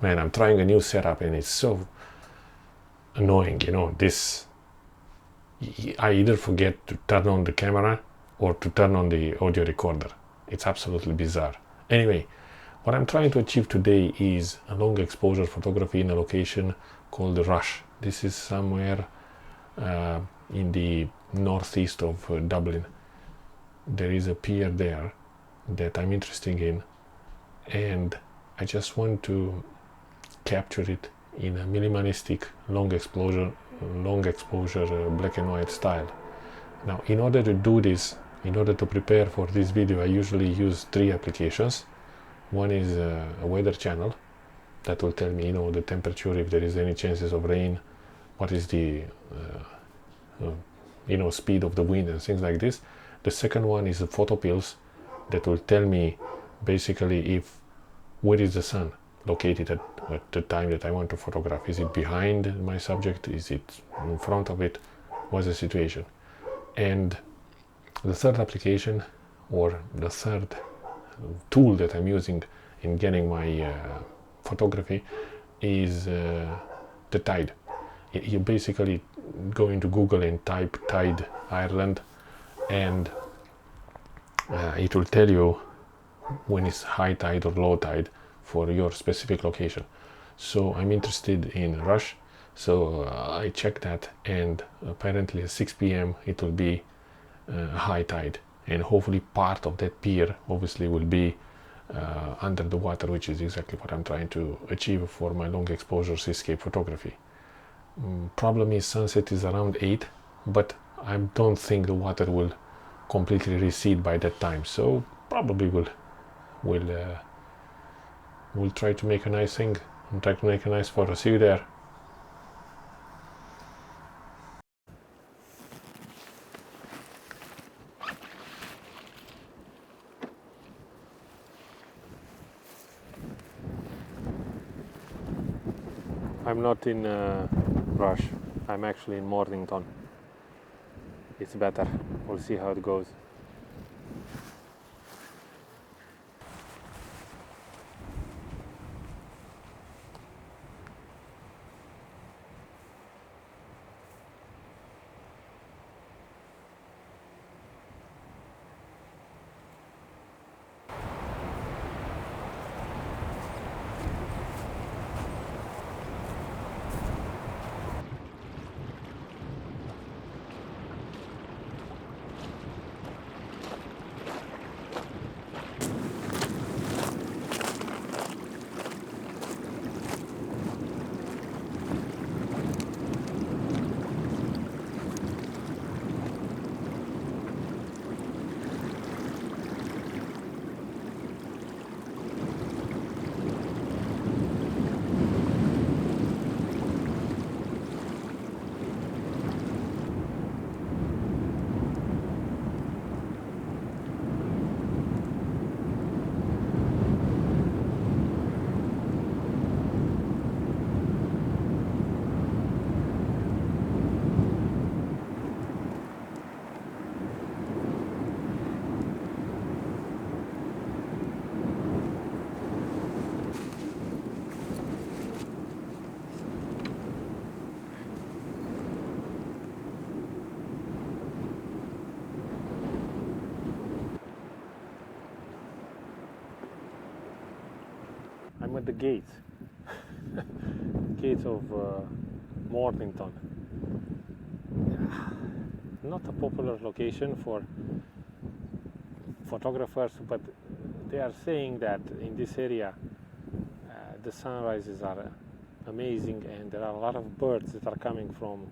man, I'm trying a new setup and it's so annoying, I either forget to turn on the camera or to turn on the audio recorder. It's absolutely bizarre. Anyway, what I'm trying to achieve today is a long exposure photography in a location called Rush. This is somewhere in the northeast of Dublin. There is a pier there that I'm interested in, and I just want to capture it in a minimalistic long exposure black and white style. Now, in order to do this, in order to prepare for this video, I usually use 3 applications. One is a weather channel that will tell me, the temperature, if there is any chances of rain, what is the speed of the wind and things like this. The second one is the photo pills that will tell me basically where is the sun located at the time that I want to photograph. Is it behind my subject? Is it in front of it? What's the situation? And the third application, or the third tool that I'm using in getting my photography is the tide. You basically go into Google and type tide Ireland, and it will tell you when it's high tide or low tide for your specific location. So I'm interested in Rush, so I check that, and apparently at 6 p.m. it will be high tide, and hopefully part of that pier obviously will be under the water, which is exactly what I'm trying to achieve for my long exposure seascape photography. Problem is sunset is around 8, but I don't think the water will completely recede by that time, so probably we'll try to make a nice thing and try to make a nice photo. See you there. I'm not in Rush. I'm actually in Mornington. It's better. We'll see how it goes. I'm at the gates of Mornington. Not a popular location for photographers, but they are saying that in this area the sunrises are amazing, and there are a lot of birds that are coming from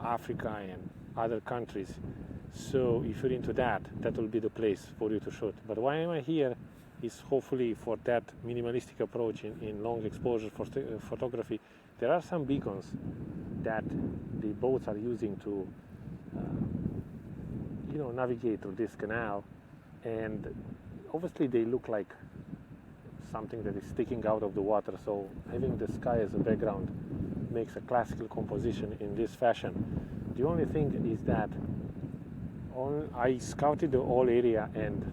Africa and other countries. So if you're into that will be the place for you to shoot. But why am I here is hopefully for that minimalistic approach in long exposure photography. There are some beacons that the boats are using to navigate through this canal, and obviously they look like something that is sticking out of the water, so having the sky as a background makes a classical composition in this fashion. The only thing is that I scouted the whole area, and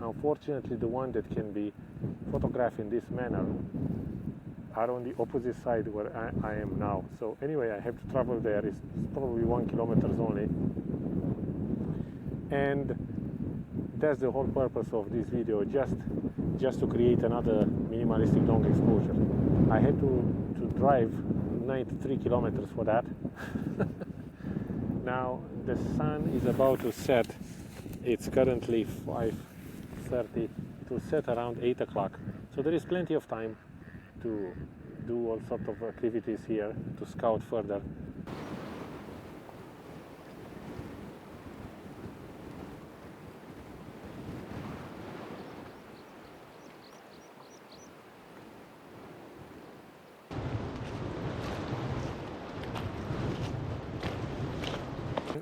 unfortunately the one that can be photograph in this manner are on the opposite side where I am now. So anyway, I have to travel there. It's probably 1 kilometer only, and that's the whole purpose of this video, just to create another minimalistic long exposure. I had to drive 93 kilometers for that. Now the sun is about to set. It's currently 5:30. It will set around 8 o'clock, so there is plenty of time to do all sorts of activities here, to scout further.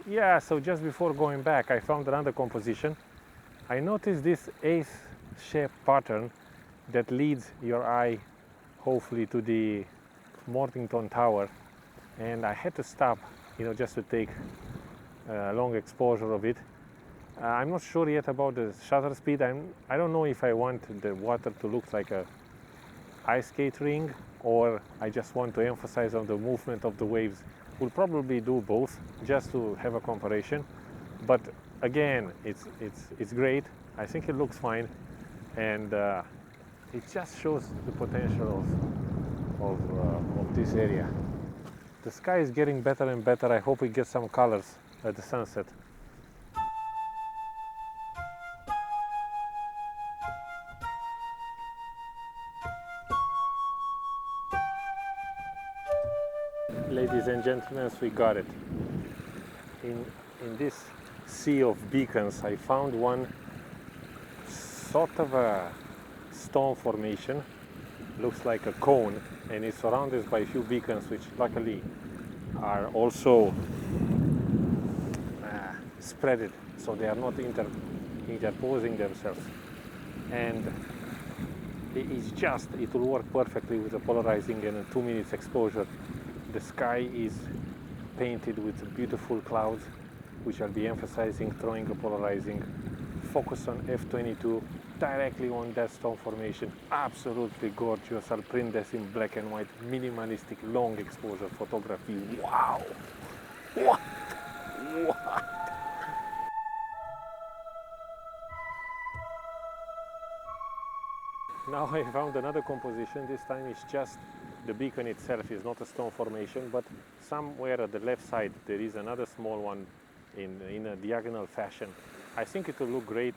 Yeah, so just before going back, I found another composition. I noticed this ace-shaped pattern that leads your eye hopefully to the Mornington tower, and I had to stop, just to take a long exposure of it. I'm not sure yet about the shutter speed. I don't know if I want the water to look like a ice skate ring, or I just want to emphasize on the movement of the waves. We'll probably do both just to have a comparison, but again, it's great. I think it looks fine, and it just shows the potential of this area. The sky is getting better and better. I hope we get some colors at the sunset. Ladies and gentlemen, we got it. In this sea of beacons, I found one sort of a stone formation. Looks like a cone, and it's surrounded by a few beacons, which luckily are also spreaded, so they are not interposing themselves. And it will work perfectly with the polarizing and a 2 minutes exposure. The sky is painted with beautiful clouds, which I'll be emphasizing, throwing a polarizing. Focus on f/22 directly on that stone formation. Absolutely gorgeous. I'll print this in black and white, minimalistic long exposure photography. Wow! What? Now I found another composition. This time it's just the beacon itself, is not a stone formation, but somewhere at the left side there is another small one in a diagonal fashion. I think it will look great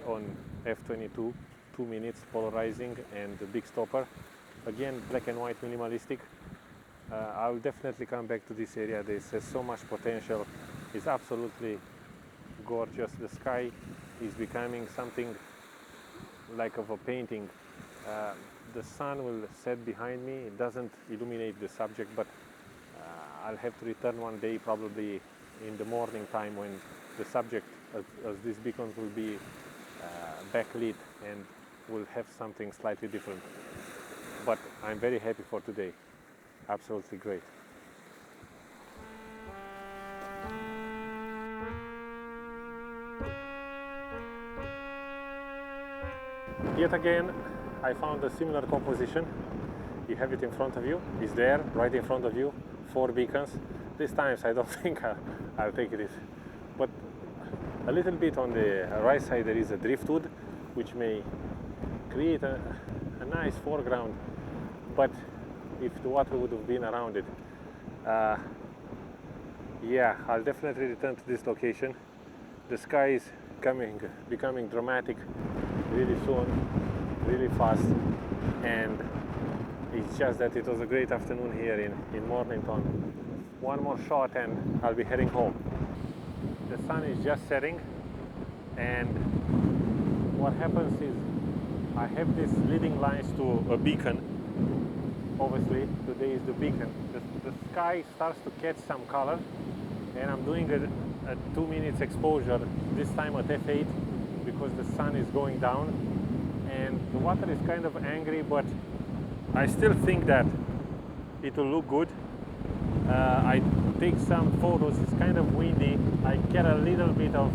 on f/22, 2 minutes polarizing and the big stopper. Again, black and white, minimalistic. I'll definitely come back to this area. There's so much potential. It's absolutely gorgeous. The sky is becoming something like of a painting. The sun will set behind me. It doesn't illuminate the subject, but I'll have to return one day, probably in the morning time, when the subject, as these beacons, will be backlit and will have something slightly different. But I'm very happy for today. Absolutely great. Yet again, I found a similar composition. You have it in front of you. It's there, right in front of you. 4 beacons. This time I don't think I'll take it. But a little bit on the right side there is a driftwood, which may create a nice foreground. But if the water would have been around it, yeah, I'll definitely return to this location. The sky is becoming dramatic really soon, really fast, and it's just that it was a great afternoon here in Mornington. One more shot and I'll be heading home. The sun is just setting, and what happens is I have these leading lines to a beacon. Obviously today is the beacon. The sky starts to catch some color, and I'm doing a 2 minutes exposure, this time at f8, because the sun is going down and the water is kind of angry, but I still think that it will look good. I take some photos. It's kind of windy. I get a little bit of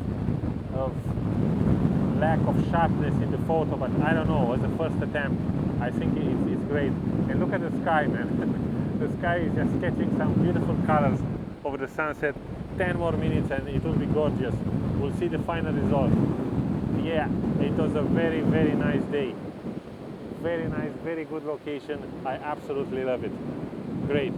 lack of sharpness in the photo, but I don't know, as a first attempt, I think it's great. And look at the sky, man. The sky is just catching some beautiful colors over the sunset. 10 more minutes and it will be gorgeous. We'll see the final result. Yeah, it was a very, very nice day. Very nice, very good location. I absolutely love it. Great.